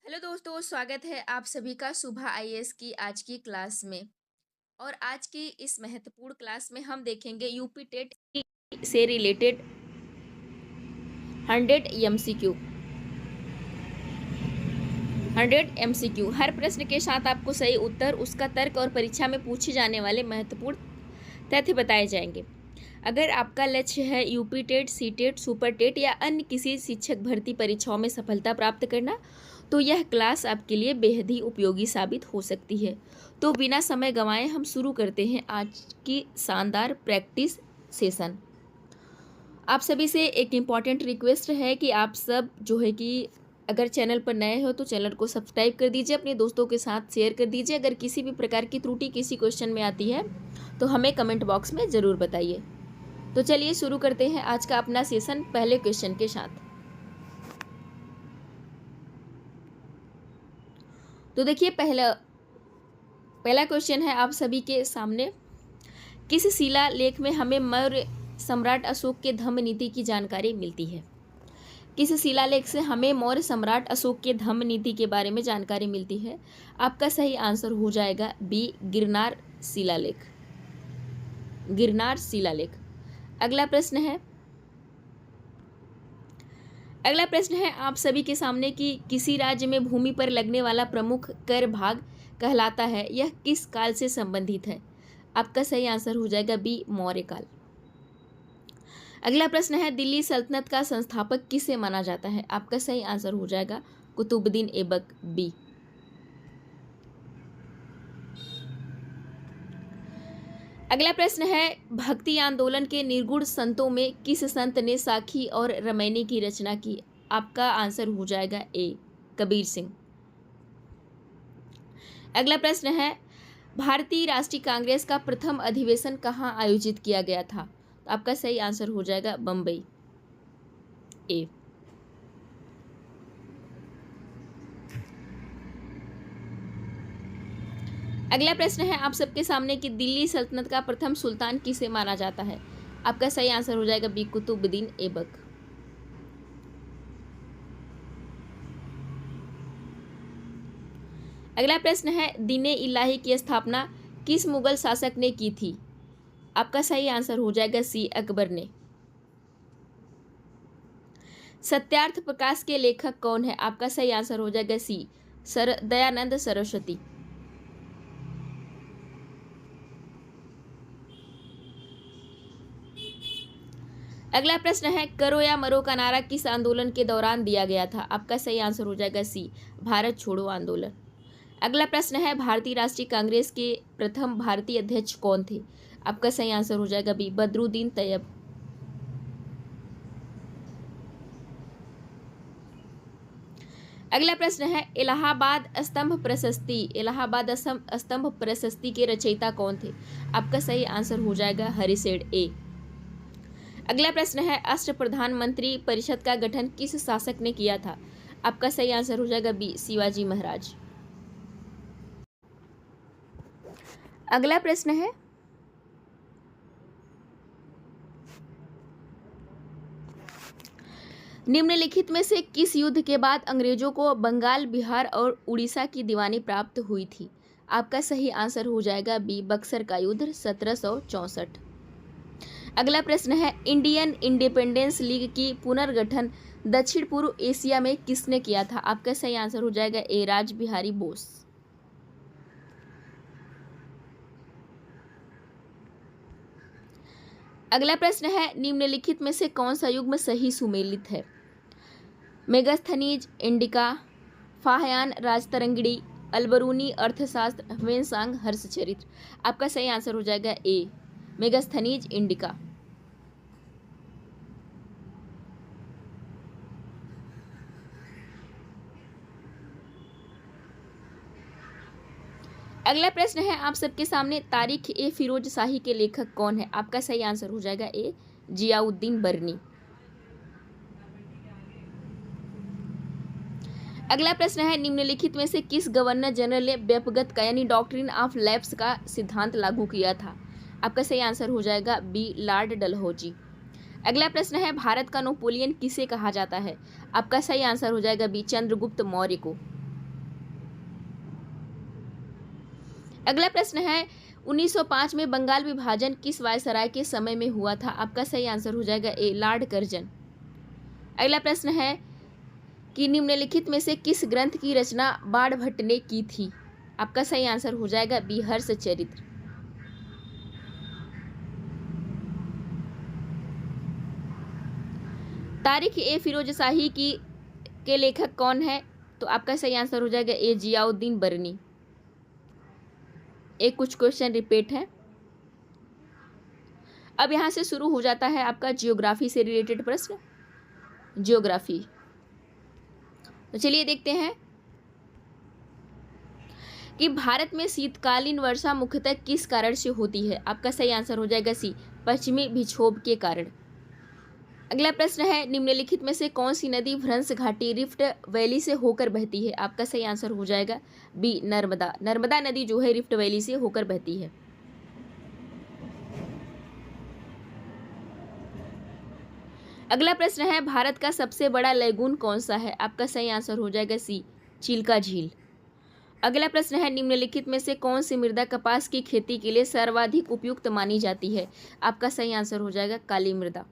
Hello दोस्तों, स्वागत है आप सभी का सुबह आईएएस की आज की क्लास में। और आज की इस महत्वपूर्ण क्लास में हम देखेंगे यूपी टेट से रिलेटेड 100 एमसीक्यू। 100 एमसीक्यू हर प्रश्न के साथ आपको सही उत्तर, उसका तर्क और परीक्षा में पूछे जाने वाले महत्वपूर्ण तथ्य बताए जाएंगे। अगर आपका लक्ष्य है UP TET, C TET, super TET या अन्य किसी शिक्षक भर्ती परीक्षाओं में सफलता प्राप्त करना, तो यह क्लास आपके लिए बेहद ही उपयोगी साबित हो सकती है। तो बिना समय गंवाए हम शुरू करते हैं आज की शानदार प्रैक्टिस सेशन। आप सभी से एक इम्पॉर्टेंट रिक्वेस्ट है कि आप सब जो है कि अगर चैनल पर नए हो तो चैनल को सब्सक्राइब कर दीजिए, अपने दोस्तों के साथ शेयर कर दीजिए। अगर किसी भी प्रकार की त्रुटि किसी क्वेश्चन में आती है तो हमें कमेंट बॉक्स में ज़रूर बताइए। तो चलिए शुरू करते हैं आज का अपना सेशन पहले क्वेश्चन के साथ। तो देखिए पहला क्वेश्चन है आप सभी के सामने। किस शिलालेख में हमें मौर्य सम्राट अशोक के धम्म नीति की जानकारी मिलती है? किस शिलालेख से हमें मौर्य सम्राट अशोक के धम्म नीति के बारे में जानकारी मिलती है? आपका सही आंसर हो जाएगा बी, गिरनार शिलालेख। गिरनार शिलालेख। अगला प्रश्न है आप सभी के सामने कि किसी राज्य में भूमि पर लगने वाला प्रमुख कर भाग कहलाता है, यह किस काल से संबंधित है? आपका सही आंसर हो जाएगा बी, मौर्य काल। अगला प्रश्न है दिल्ली सल्तनत का संस्थापक किसे माना जाता है? आपका सही आंसर हो जाएगा कुतुबुद्दीन ऐबक, बी। अगला प्रश्न है भक्ति आंदोलन के निर्गुण संतों में किस संत ने साखी और रामायणी की रचना की? आपका आंसर हो जाएगा ए, कबीर सिंह। अगला प्रश्न है भारतीय राष्ट्रीय कांग्रेस का प्रथम अधिवेशन कहाँ आयोजित किया गया था? तो आपका सही आंसर हो जाएगा बम्बई, ए। अगला प्रश्न है आप सबके सामने कि दिल्ली सल्तनत का प्रथम सुल्तान किसे माना जाता है? आपका सही आंसर हो जाएगा बी, कुतुबुद्दीन ऐबक। अगला प्रश्न है दीने इलाही की स्थापना किस मुगल शासक ने की थी? आपका सही आंसर हो जाएगा सी, अकबर ने। सत्यार्थ प्रकाश के लेखक कौन है? आपका सही आंसर हो जाएगा सी, दयानंद सरस्वती। अगला प्रश्न है करो या मरो का नारा किस आंदोलन के दौरान दिया गया था? आपका सही आंसर हो जाएगा सी, भारत छोड़ो आंदोलन। अगला प्रश्न है भारतीय राष्ट्रीय कांग्रेस के प्रथम भारतीय अध्यक्ष कौन थे? आपका सही आंसर हो जाएगा बी, बदरुद्दीन तैयब। अगला प्रश्न है इलाहाबाद स्तंभ प्रशस्ति के रचयिता कौन थे? आपका सही आंसर हो जाएगा हरिसेठ, ए। अगला प्रश्न है अष्टप्रधान मंत्री परिषद का गठन किस शासक ने किया था? आपका सही आंसर हो जाएगा बी, शिवाजी महाराज। अगला प्रश्न है निम्नलिखित में से किस युद्ध के बाद अंग्रेजों को बंगाल, बिहार और उड़ीसा की दीवानी प्राप्त हुई थी? आपका सही आंसर हो जाएगा बी, बक्सर का युद्ध 1764। अगला प्रश्न है इंडियन इंडिपेंडेंस लीग की पुनर्गठन दक्षिण पूर्व एशिया में किसने किया था? आपका सही आंसर हो जाएगा ए, राज बिहारी बोस। अगला प्रश्न है निम्नलिखित में से कौन सा युग्म सही सुमेलित है? मेगास्थनीज, इंडिका, फाहयान राजतरंगिणी, अलबरूनी अर्थशास्त्र, वेनसांग हर्षचरित्र। आपका सही आंसर हो जाएगा ए, मेगास्थनीज इंडिका। अगला प्रश्न है आप सबके सामने तारीख ए फिरोज शाही के लेखक कौन है? आपका सही आंसर हो जाएगा ए, जियाउद्दीन बरनी। अगला प्रश्न है निम्नलिखित में से किस गवर्नर जनरल ने व्यपगत का यानी डॉक्ट्रिन ऑफ लैप्स का सिद्धांत लागू किया था? आपका सही आंसर हो जाएगा बी, लॉर्ड डलहौजी। अगला प्रश्न है भारत का नेपोलियन किसे कहा जाता है? आपका सही आंसर हो जाएगा बी, चंद्रगुप्त मौर्य को। अगला प्रश्न है 1905 में बंगाल विभाजन किस वायसराय के समय में हुआ था? आपका सही आंसर हो जाएगा ए लॉर्ड कर्जन। अगला प्रश्न है कि निम्नलिखित में से किस ग्रंथ की रचना बाणभट्ट ने की थी? आपका सही आंसर हो जाएगा बी हर्षचरित्र। तारीख ए फिरोज शाही की के लेखक कौन है? तो आपका सही आंसर हो जाएगा ए जियाउद्दीन बरनी। एक कुछ क्वेश्चन रिपीट है। अब यहां से शुरू हो जाता है आपका जियोग्राफी से रिलेटेड प्रश्न। जियोग्राफी, तो चलिए देखते हैं कि भारत में शीतकालीन वर्षा मुख्यतः किस कारण से होती है? आपका सही आंसर हो जाएगा सी पश्चिमी विक्षोभ के कारण। अगला प्रश्न है निम्नलिखित में से कौन सी नदी भ्रंश घाटी रिफ्ट वैली से होकर बहती है? आपका सही आंसर हो जाएगा बी नर्मदा। नर्मदा नदी जो है रिफ्ट वैली से होकर बहती है। अगला प्रश्न है भारत का सबसे बड़ा लैगून कौन सा है? आपका सही आंसर हो जाएगा सी चिल्का झील। अगला प्रश्न है निम्नलिखित में से कौन सी मृदा कपास की खेती के लिए सर्वाधिक उपयुक्त मानी जाती है? आपका सही आंसर हो जाएगा काली मृदा।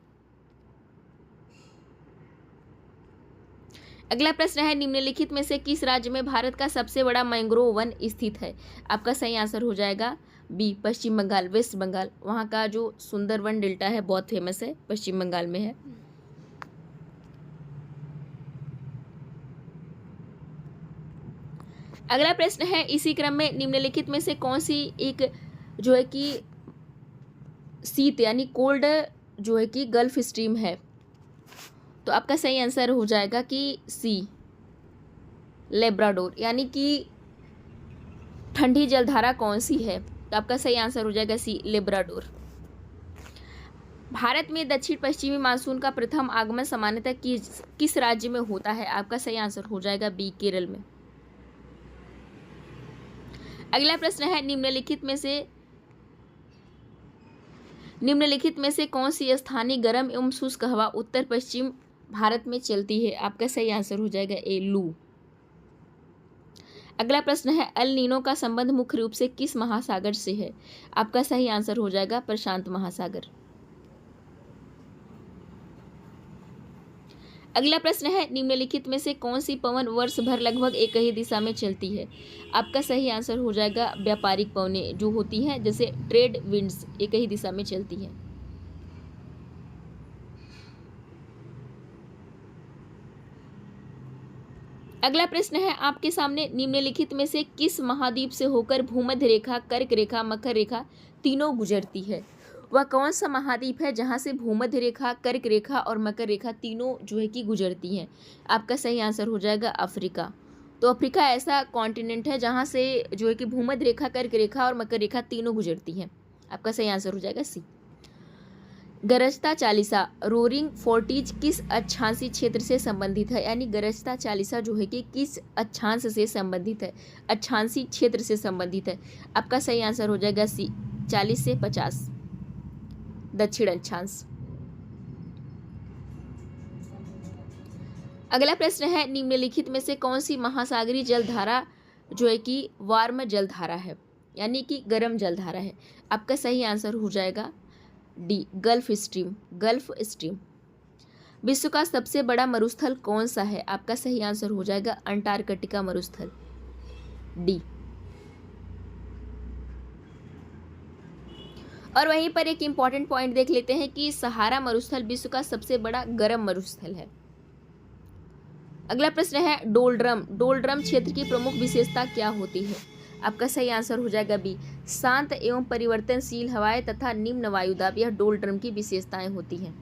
अगला प्रश्न है निम्नलिखित में से किस राज्य में भारत का सबसे बड़ा मैंग्रोव वन स्थित है? आपका सही आंसर हो जाएगा बी पश्चिम बंगाल, वेस्ट बंगाल। वहाँ का जो सुंदरवन डेल्टा है बहुत फेमस है, पश्चिम बंगाल में है। अगला प्रश्न है इसी क्रम में निम्नलिखित में से कौन सी एक जो है कि शीत यानी कोल्ड जो है कि गल्फ स्ट्रीम है? तो आपका सही आंसर हो जाएगा कि सी लेब्राडोर। यानी कि ठंडी जलधारा कौन सी है? तो आपका सही आंसर हो जाएगा सी लेब्राडोर। भारत में दक्षिण पश्चिमी मानसून का प्रथम आगमन सामान्यतः किस राज्य में होता है? आपका सही आंसर हो जाएगा बी केरल में। अगला प्रश्न है निम्नलिखित में से कौन सी स्थानीय गर्म एवं शुष्क हवा उत्तर पश्चिम भारत में चलती है? आपका सही आंसर हो जाएगा ए लू। अगला प्रश्न है अल नीनो का संबंध मुख्य रूप से किस महासागर से है? आपका सही आंसर हो जाएगा प्रशांत महासागर। अगला प्रश्न है निम्नलिखित में से कौन सी पवन वर्ष भर लगभग एक ही दिशा में चलती है? आपका सही आंसर हो जाएगा व्यापारिक पवनें जो होती हैं जैसे ट्रेड विंड्स, एक ही दिशा में चलती हैं। अगला प्रश्न है आपके सामने निम्नलिखित में से किस महाद्वीप से होकर भूमध्य रेखा, कर्क रेखा, मकर रेखा तीनों गुजरती है? वह कौन सा महाद्वीप है जहां से भूमध्य रेखा, कर्क रेखा और मकर रेखा तीनों जो है कि गुजरती हैं? आपका सही आंसर हो जाएगा अफ्रीका। तो अफ्रीका ऐसा कॉन्टिनेंट है जहां से जो है कि भूमध्य रेखा, कर्क रेखा और मकर रेखा तीनों गुजरती हैं। आपका सही आंसर हो जाएगा सी। गरजता चालीसा रोरिंग फोर्टीज किस अक्षांशीय क्षेत्र से संबंधित है? यानी गरजता चालीसा जो है कि किस अक्षांश से संबंधित है? अक्षांशीय क्षेत्र से संबंधित है। आपका सही आंसर हो जाएगा सी 40 से 50 दक्षिण अक्षांश। अगला प्रश्न है निम्नलिखित में से कौन सी महासागरीय जलधारा जो है कि वार्म जलधारा है, यानी कि गर्म जलधारा है? आपका सही आंसर हो जाएगा D gulf stream. Gulf stream. विश्व का सबसे बड़ा मरुस्थल कौन सा है? आपका सही आंसर हो जाएगा अंटार्कटिका मरुस्थल, डी। और वहीं पर एक इंपॉर्टेंट पॉइंट देख लेते हैं कि सहारा मरुस्थल विश्व का सबसे बड़ा गर्म मरुस्थल है। अगला प्रश्न है डोलड्रम। डोलड्रम क्षेत्र की प्रमुख विशेषता क्या होती है? आपका सही आंसर हो जाएगा बी शांत एवं परिवर्तनशील हवाएं तथा निम्न वायुदाब। यह डोलड्रम की विशेषताएं होती हैं।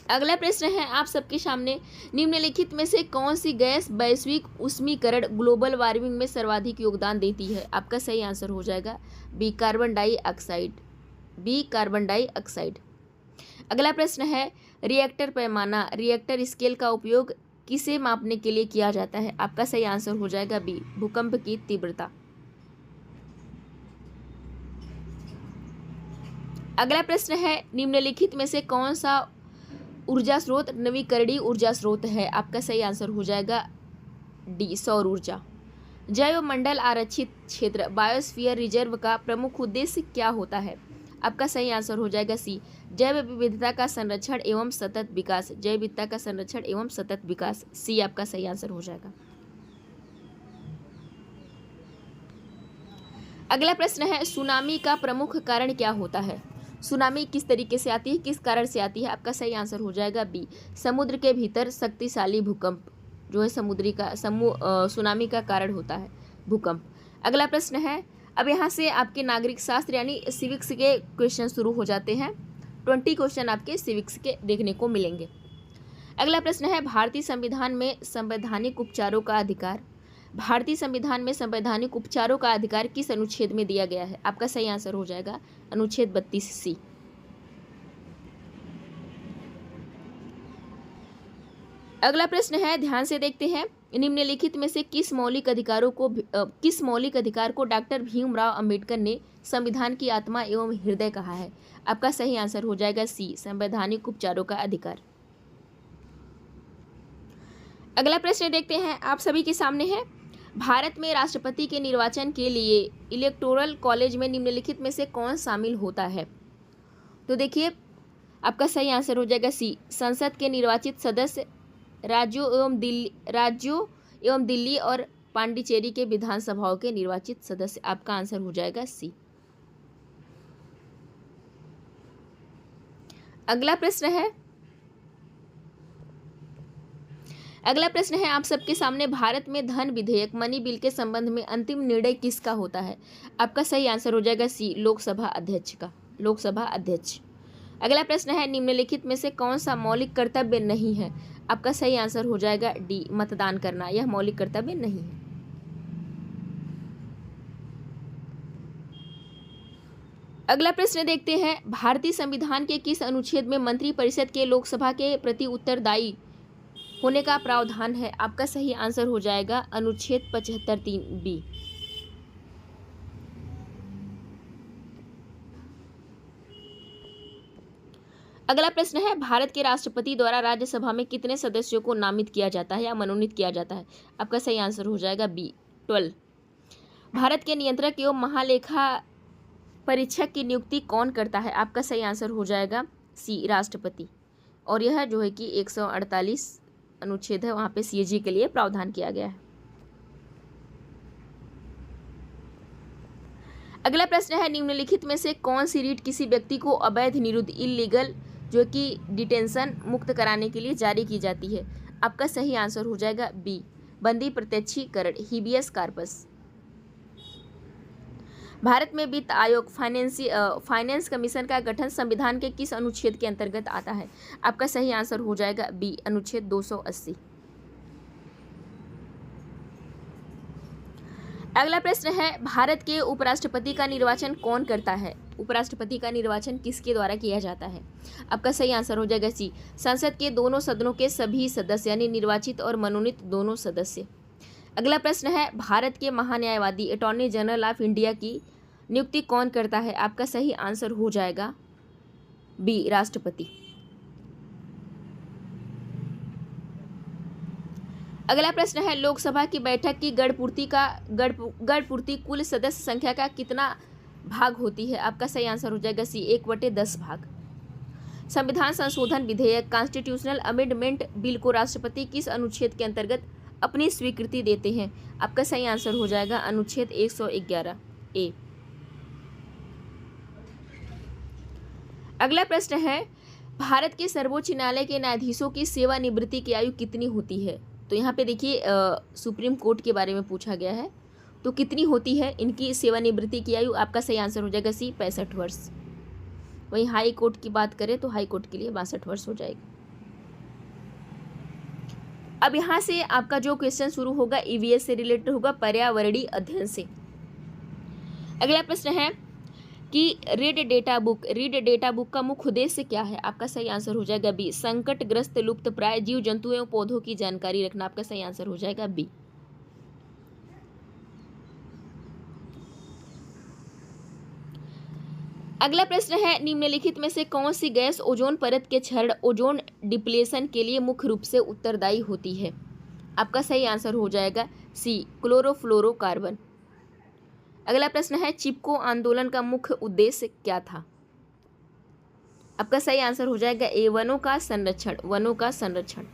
अगला प्रश्न है आप सबके सामने निम्नलिखित में से कौन सी गैस वैश्विक उष्मीकरण ग्लोबल वार्मिंग में सर्वाधिक योगदान देती है? आपका सही आंसर हो जाएगा B carbon dioxide, B carbon dioxide. अगला प्रश्न है रिएक्टर पैमाना, रिएक्टर स्केल का उपयोग किसे मापने के लिए किया जाता है? आपका सही आंसर हो जाएगा बी भूकंप की तीव्रता। अगला प्रश्न है निम्नलिखित में से कौन सा ऊर्जा स्रोत नवीकरणीय ऊर्जा स्रोत है। आपका सही आंसर हो जाएगा डी, सौर ऊर्जा। जैव मंडल आरक्षित क्षेत्र बायोस्फीयर रिजर्व का प्रमुख उद्देश्य क्या होता है? आपका सही आंसर हो जाएगा सी, जैव विविधता का संरक्षण एवं सतत विकास। जैव विविधता का संरक्षण एवं सतत विकास, सी आपका सही आंसर हो जाएगा। अगला प्रश्न है, सुनामी का प्रमुख कारण क्या होता है? सुनामी किस तरीके से आती है, किस कारण से आती है? आपका सही आंसर हो जाएगा बी, समुद्र के भीतर शक्तिशाली भूकंप जो है सुनामी का कारण होता है भूकंप। अगला प्रश्न है, अब यहाँ से आपके नागरिक शास्त्र यानी सिविक्स के क्वेश्चन शुरू हो जाते हैं। 20 क्वेश्चन आपके सिविक्स के देखने को मिलेंगे। अगला प्रश्न है, भारतीय संविधान में संवैधानिक उपचारों का अधिकार, भारतीय संविधान में संवैधानिक उपचारों का अधिकार किस अनुच्छेद में दिया गया है? आपका सही आंसर हो जाएगा अनुच्छेद 32 सी। अगला प्रश्न है, ध्यान से देखते हैं, निम्नलिखित में से किस मौलिक अधिकार को डॉक्टर भीमराव अंबेडकर ने संविधान की आत्मा एवं हृदय कहा है? आपका सही आंसर हो जाएगा सी, संवैधानिक उपचारों का अधिकार। अगला प्रश्न देखते हैं, आप सभी के सामने है, भारत में राष्ट्रपति के निर्वाचन के लिए इलेक्टोरल कॉलेज में निम्नलिखित में से कौन शामिल होता है? तो देखिए, आपका सही आंसर हो जाएगा सी, संसद के निर्वाचित सदस्य, राज्यों एवं दिल्ली और पांडिचेरी के विधानसभाओं के निर्वाचित सदस्य। आपका आंसर हो जाएगा सी। अगला प्रश्न है आप सबके सामने, भारत में धन विधेयक मनी बिल के संबंध में अंतिम निर्णय किसका होता है? आपका सही आंसर हो जाएगा सी, लोकसभा अध्यक्ष का, लोकसभा अध्यक्ष। अगला प्रश्न है, निम्नलिखित में से कौन सा मौलिक कर्तव्य नहीं है? आपका सही आंसर हो जाएगा डी, मतदान करना, यह मौलिक कर्तव्य नहीं है। अगला प्रश्न देखते हैं, भारतीय संविधान के किस अनुच्छेद में मंत्रिपरिषद के लोकसभा के प्रति उत्तरदायी होने का प्रावधान है? आपका सही आंसर हो जाएगा अनुच्छेद 75(3) बी। अगला प्रश्न है, भारत के राष्ट्रपति द्वारा राज्यसभा में कितने सदस्यों को नामित किया जाता है या मनोनीत किया जाता है? आपका सही आंसर हो जाएगा बी, 12। भारत के नियंत्रक एवं महालेखा परीक्षक की नियुक्ति कौन करता है? आपका सही आंसर हो जाएगा सी, राष्ट्रपति। और यह जो है कि 148 अनुच्छेद है, वहाँ पे सीएजी के लिए प्रावधान किया गया है। अगला प्रश्न है, निम्नलिखित में से कौन सी रीट किसी व्यक्ति को अवैध निरुद्ध इलीगल जो कि डिटेंशन मुक्त कराने के लिए जारी की जाती है? आपका सही आंसर हो जाएगा बी, बंदी प्रत्यक्षीकरण, हिबियस कार्पस। भारत में वित्त आयोग फाइनेंस कमीशन का गठन संविधान के किस अनुच्छेद के अंतर्गत आता है? आपका सही आंसर हो जाएगा बी, अनुच्छेद 280। अगला प्रश्न है, भारत के उपराष्ट्रपति का निर्वाचन कौन करता है? उपराष्ट्रपति का निर्वाचन किसके द्वारा किया जाता है? आपका सही आंसर हो जाएगा सी, संसद के दोनों सदनों के सभी सदस्य यानी निर्वाचित और मनोनीत दोनों सदस्य। अगला प्रश्न है, भारत के महान्यायवादी अटॉर्नी जनरल ऑफ इंडिया की नियुक्ति कौन करता है? आपका सही आंसर हो जाएगा बी, राष्ट्रपति। अगला प्रश्न है, लोकसभा की बैठक की गढ़पूर्ति कुल सदस्य संख्या का कितना भाग होती है? आपका सही आंसर हो जाएगा सी, 1/10 भाग। संविधान संशोधन विधेयक कॉन्स्टिट्यूशनल अमेंडमेंट बिल को राष्ट्रपति किस अनुच्छेद के अंतर्गत अपनी स्वीकृति देते हैं? आपका सही आंसर हो जाएगा अनुच्छेद 111 ए। अगला प्रश्न है, भारत के सर्वोच्च न्यायालय के न्यायाधीशों की सेवानिवृत्ति की आयु कितनी होती है? तो यहाँ पे देखिए सुप्रीम कोर्ट के बारे में पूछा गया है, तो कितनी होती है इनकी सेवानिवृत्ति की आयु? आपका सही आंसर हो जाएगा सी, 65 वर्ष। वहीं हाई कोर्ट की बात करें तो हाई कोर्ट के लिए 62 वर्ष हो जाएगा। अब यहाँ से आपका जो क्वेश्चन शुरू होगा ईवीएस से रिलेटेड होगा, पर्यावरणीय अध्ययन से। अगला प्रश्न है कि रीड डेटा बुक का मुख्य उद्देश्य क्या है? आपका सही आंसर हो जाएगा बी, संकटग्रस्त लुप्त प्राय जीव जंतु एवं पौधों की जानकारी रखना। आपका सही आंसर हो जाएगा बी। अगला प्रश्न है, निम्नलिखित में से कौन सी गैस ओजोन परत के क्षरण ओजोन डिप्लेशन के लिए मुख्य रूप से उत्तरदायी होती है? आपका सही आंसर हो जाएगा सी, क्लोरोफ्लोरोकार्बन। अगला प्रश्न है, चिपको आंदोलन का मुख्य उद्देश्य क्या था? आपका सही आंसर हो जाएगा ए, वनों का संरक्षण, वनों का संरक्षण।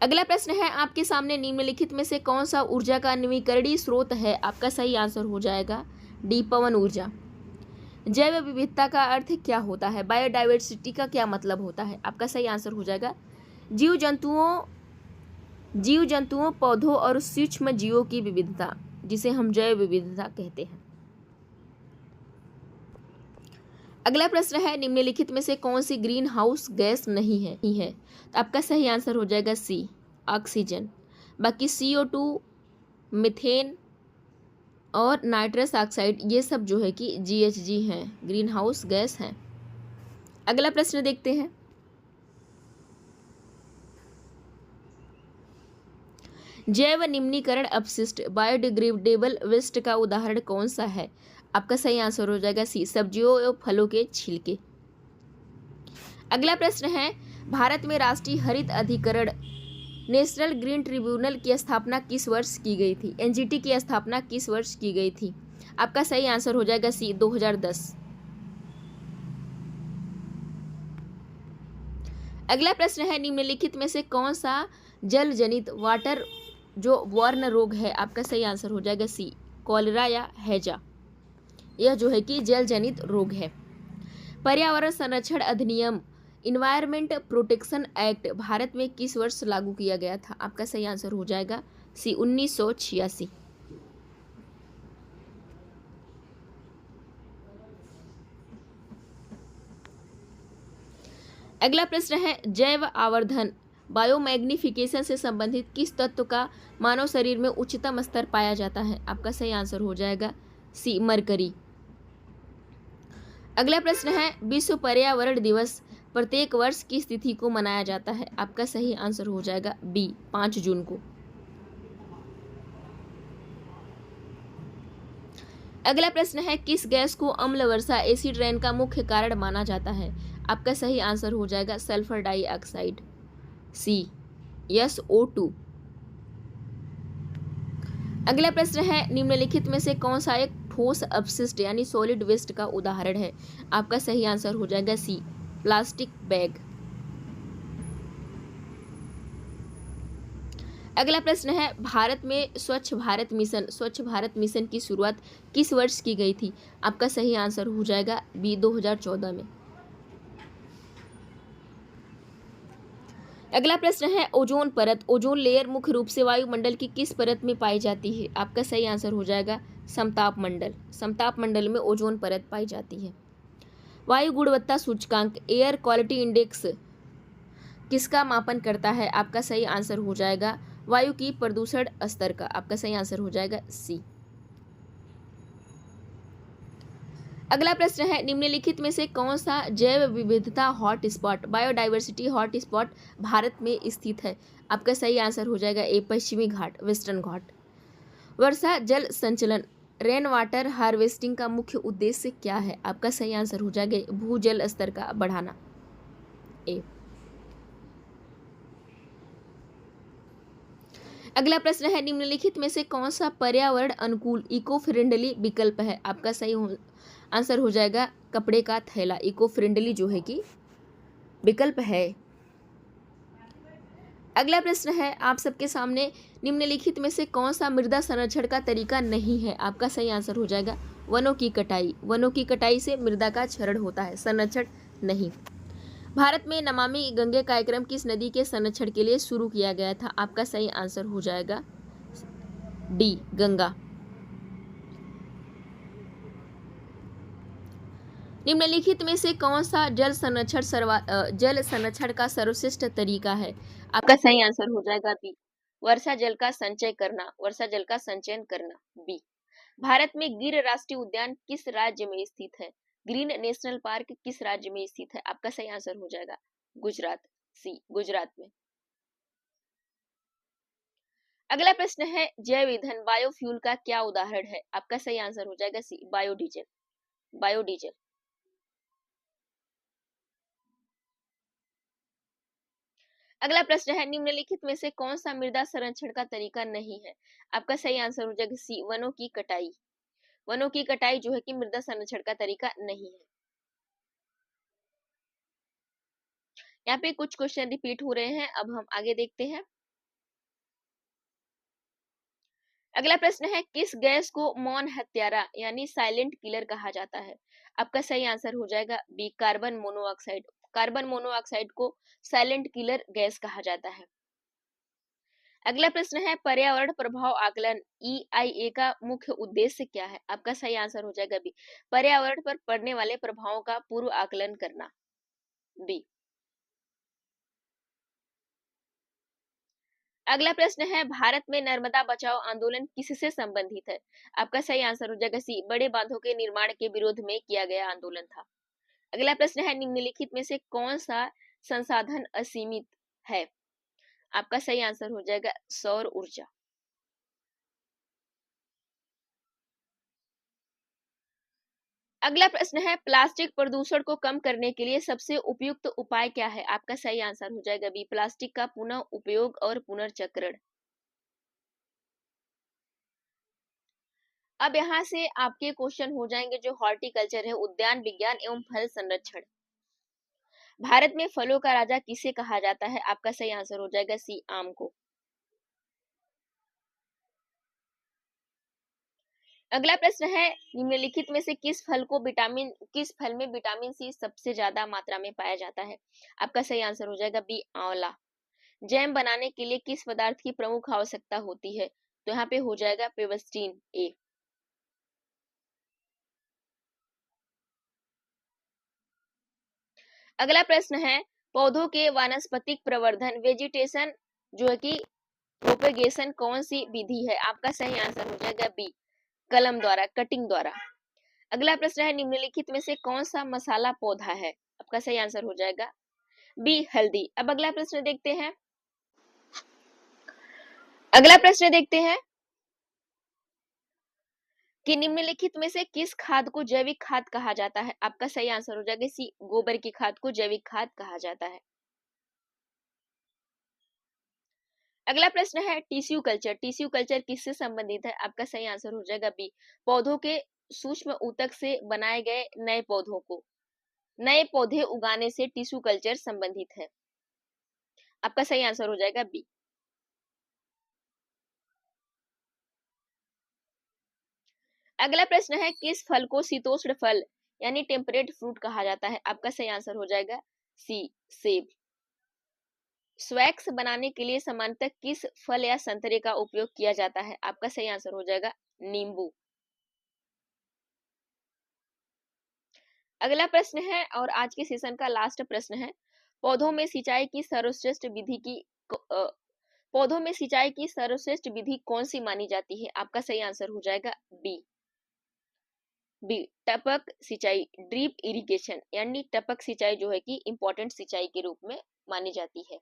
अगला प्रश्न है, आपके सामने निम्नलिखित में से कौन सा ऊर्जा का नवीकरणीय स्रोत है? आपका सही आंसर हो जाएगा डी, पवन ऊर्जा। जैव विविधता का अर्थ क्या होता है? बायोडाइवर्सिटी का क्या मतलब होता है? आपका सही आंसर हो जाएगा जीव जंतुओं, पौधों और सूक्ष्म जीवों की विविधता, जिसे हम जैव विविधता कहते हैं। अगला प्रश्न है, निम्नलिखित में से कौन सी ग्रीन हाउस गैस नहीं है? तो आपका सही आंसर हो जाएगा सी, ऑक्सीजन। बाकी CO2, मीथेन और नाइट्रस ऑक्साइड, ये सब जो है कि GHG हैं, ग्रीन हाउस गैस हैं। अगला प्रश्न देखते हैं, जैव निम्नीकरण अपशिष्ट बायोडिग्रेडेबल वेस्ट का उदाहरण कौन सा है? आपका सही आंसर हो जाएगा सी, सब्जियों एवं फलों के छिलके। अगला प्रश्न है, भारत में राष्ट्रीय हरित अधिकरण नेशनल ग्रीन ट्रिब्यूनल की स्थापना किस वर्ष की गई थी? NGT की स्थापना किस वर्ष की गई थी? आपका सही आंसर हो जाएगा सी, 2010। अगला प्रश्न है, निम्नलिखित में से कौन सा जल जनित वाटर जो वॉर्न रोग है? आपका सही आंसर हो जाएगा सी, कॉलेरा या हैजा। यह जो है कि जल जनित रोग है। पर्यावरण संरक्षण अधिनियम इन्वायरमेंट प्रोटेक्शन एक्ट भारत में किस वर्ष लागू किया गया था? आपका सही आंसर हो जाएगा सी, 1986। अगला प्रश्न है, जैव आवर्धन बायोमैग्निफिकेशन से संबंधित किस तत्व का मानव शरीर में उच्चतम स्तर पाया जाता है? आपका सही आंसर हो जाएगा सी, मरकरी। अगला प्रश्न है, विश्व पर्यावरण दिवस प्रत्येक वर्ष किस तिथि को मनाया जाता है? आपका सही आंसर हो जाएगा बी, 5 जून को। अगला प्रश्न है, किस गैस को अम्ल वर्षा एसिड रेन का मुख्य कारण माना जाता है? आपका सही आंसर हो जाएगा सल्फर डाइऑक्साइड, सी, SO2। अगला प्रश्न है, निम्नलिखित में से कौन सा एक ठोस अपशिष्ट यानी सॉलिड वेस्ट का उदाहरण है? आपका सही आंसर हो जाएगा सी, प्लास्टिक बैग। अगला प्रश्न है, भारत में स्वच्छ भारत मिशन की शुरुआत किस वर्ष की गई थी? आपका सही आंसर हो जाएगा बी, 2014 में। अगला प्रश्न है, ओजोन परत ओजोन लेयर मुख्य रूप से वायुमंडल की किस परत में पाई जाती है? आपका सही आंसर हो जाएगा समताप मंडल में ओजोन परत पाई जाती है। वायु गुणवत्ता सूचकांक एयर क्वालिटी इंडेक्स किसका मापन करता है? आपका सही आंसर हो जाएगा वायु की प्रदूषण स्तर का। आपका सही आंसर हो जाएगा सी। अगला प्रश्न है, निम्नलिखित में से कौन सा जैव विविधता हॉटस्पॉट बायोडाइवर्सिटी हॉटस्पॉट भारत में स्थित है? आपका सही आंसर हो जाएगा ए, पश्चिमी घाट, वेस्टर्न घाट। वर्षा जल संचलन रेन वाटर हार्वेस्टिंग का मुख्य उद्देश्य क्या है? आपका सही आंसर हो जाएगा भूजल स्तर का बढ़ाना, ए। अगला प्रश्न है, निम्नलिखित में से कौन सा पर्यावरण अनुकूल इको फ्रेंडली विकल्प है? आपका सही आंसर हो जाएगा कपड़े का थैला, इको फ्रेंडली जो है कि विकल्प है। अगला प्रश्न है आप सबके सामने, निम्नलिखित में से कौन सा मृदा संरक्षण का तरीका नहीं है? आपका सही आंसर हो जाएगा वनों की कटाई। वनों की कटाई से मृदा का क्षरण होता है, संरक्षण नहीं। भारत में नमामि गंगे कार्यक्रम किस नदी के संरक्षण के लिए शुरू किया गया था? आपका सही आंसर हो जाएगा डी, गंगा। निम्नलिखित में से कौन सा जल संरक्षण का सर्वश्रेष्ठ तरीका है? आपका सही आंसर हो जाएगा बी, वर्षा जल का संचयन करना, बी। भारत में गिर राष्ट्रीय उद्यान किस राज्य में स्थित है? ग्रीन नेशनल पार्क किस राज्य में स्थित है? आपका सही आंसर हो जाएगा गुजरात, सी, गुजरात में। अगला प्रश्न है जैव ईंधन बायोफ्यूल का क्या उदाहरण है? आपका सही आंसर हो जाएगा सी बायोडीजल। बायोडीजल। अगला प्रश्न है निम्नलिखित में से कौन सा मृदा संरक्षण का तरीका नहीं है? आपका सही आंसर हो जाएगा सी वनों की कटाई। वनों की कटाई जो है कि मृदा संरक्षण का तरीका नहीं है। यहाँ पे कुछ क्वेश्चन रिपीट हो रहे हैं, अब हम आगे देखते हैं। अगला प्रश्न है किस गैस को मौन हत्यारा यानी साइलेंट किलर कहा जाता है? आपका सही आंसर हो जाएगा B carbon monoxide. Carbon monoxide को साइलेंट किलर गैस कहा जाता है। अगला प्रश्न है पर्यावरण प्रभाव आकलन EIA का मुख्य उद्देश्य क्या है? आपका सही आंसर हो जाएगा बी पर्यावरण पर पड़ने वाले प्रभावों का पूर्व आकलन करना। बी। अगला प्रश्न है भारत में नर्मदा बचाओ आंदोलन किससे संबंधित है? आपका सही आंसर हो जाएगा सी बड़े बांधों के निर्माण के विरोध में किया गया आंदोलन था। अगला प्रश्न है निम्नलिखित में से कौन सा संसाधन असीमित है? आपका सही आंसर हो जाएगा सौर ऊर्जा। अगला प्रश्न है प्लास्टिक प्रदूषण को कम करने के लिए सबसे उपयुक्त उपाय क्या है? आपका सही आंसर हो जाएगा बी प्लास्टिक का पुनः उपयोग और पुनर्चक्रण। अब यहाँ से आपके क्वेश्चन हो जाएंगे जो हॉर्टिकल्चर है उद्यान विज्ञान एवं फल संरक्षण। भारत में फलों का राजा किसे कहा जाता है? आपका सही आंसर हो जाएगा सी आम को। अगला प्रश्न है निम्नलिखित में से किस फल में विटामिन सी सबसे ज्यादा मात्रा में पाया जाता है? आपका सही आंसर हो जाएगा बी आंवला। जैम बनाने के लिए किस पदार्थ की प्रमुख आवश्यकता होती है? तो यहाँ पे हो जाएगा पेवस्टीन ए। अगला प्रश्न है पौधों के वानस्पतिक प्रवर्धन वेजिटेशन जो है कि प्रोपेगेशन कौन सी विधि है? आपका सही आंसर हो जाएगा बी कलम द्वारा कटिंग द्वारा। अगला प्रश्न है निम्नलिखित में से कौन सा मसाला पौधा है? आपका सही आंसर हो जाएगा बी हल्दी। अब अगला प्रश्न देखते हैं। अगला प्रश्न देखते हैं कि निम्नलिखित में से किस खाद को जैविक खाद कहा जाता है? आपका सही आंसर हो जाएगा सी गोबर की खाद को जैविक खाद कहा जाता है। अगला प्रश्न है टिश्यू कल्चर। टिश्यू कल्चर किससे संबंधित है? आपका सही आंसर हो जाएगा बी पौधों के सूक्ष्म ऊतक से बनाए गए नए पौधे उगाने से टिश्यू कल्चर संबंधित है। आपका सही आंसर हो जाएगा बी। अगला प्रश्न है किस फल को शीतोष्ण फल यानी टेम्परेट फ्रूट कहा जाता है? आपका सही आंसर हो जाएगा सी सेब। स्वैक्स बनाने के लिए सामान्यतः किस फल या संतरे का उपयोग किया जाता है? आपका सही आंसर हो जाएगा नींबू। अगला प्रश्न है और आज के सेशन का लास्ट प्रश्न है पौधों में सिंचाई की सर्वश्रेष्ठ विधि पौधों में सिंचाई की सर्वश्रेष्ठ विधि कौन सी मानी जाती है? आपका सही आंसर हो जाएगा बी टपक सिंचाई ड्रिप इरिगेशन यानी टपक सिंचाई जो है कि इंपॉर्टेंट सिंचाई के रूप में मानी जाती है।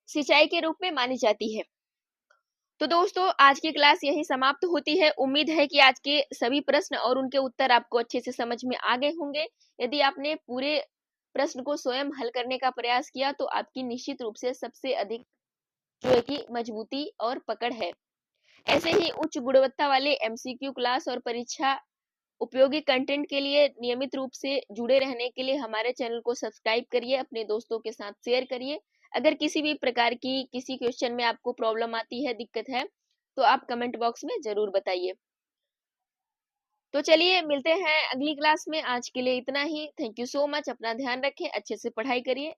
सिंचाई के रूप में मानी जाती है। तो दोस्तों आज की क्लास यही समाप्त होती है। उम्मीद है कि आज के सभी प्रश्न और उनके उत्तर आपको अच्छे से समझ में आ गए होंगे। यदि आपने पूरे प्रश्न को स्वयं हल करने का प्रयास किया तो आपकी निश्चित रूप से सबसे अधिक जो है कि मजबूती और पकड़ है। ऐसे ही उच्च गुणवत्ता वाले MCQ क्लास और परीक्षा उपयोगी कंटेंट के लिए नियमित रूप से जुड़े रहने के लिए हमारे चैनल को सब्सक्राइब करिए, अपने दोस्तों के साथ शेयर करिए। अगर किसी भी प्रकार की किसी क्वेश्चन में आपको प्रॉब्लम आती है, दिक्कत है, तो आप कमेंट बॉक्स में जरूर बताइए। तो चलिए मिलते हैं अगली क्लास में। आज के लिए इतना ही। Thank you so much. अपना ध्यान रखें, अच्छे से पढ़ाई करिए।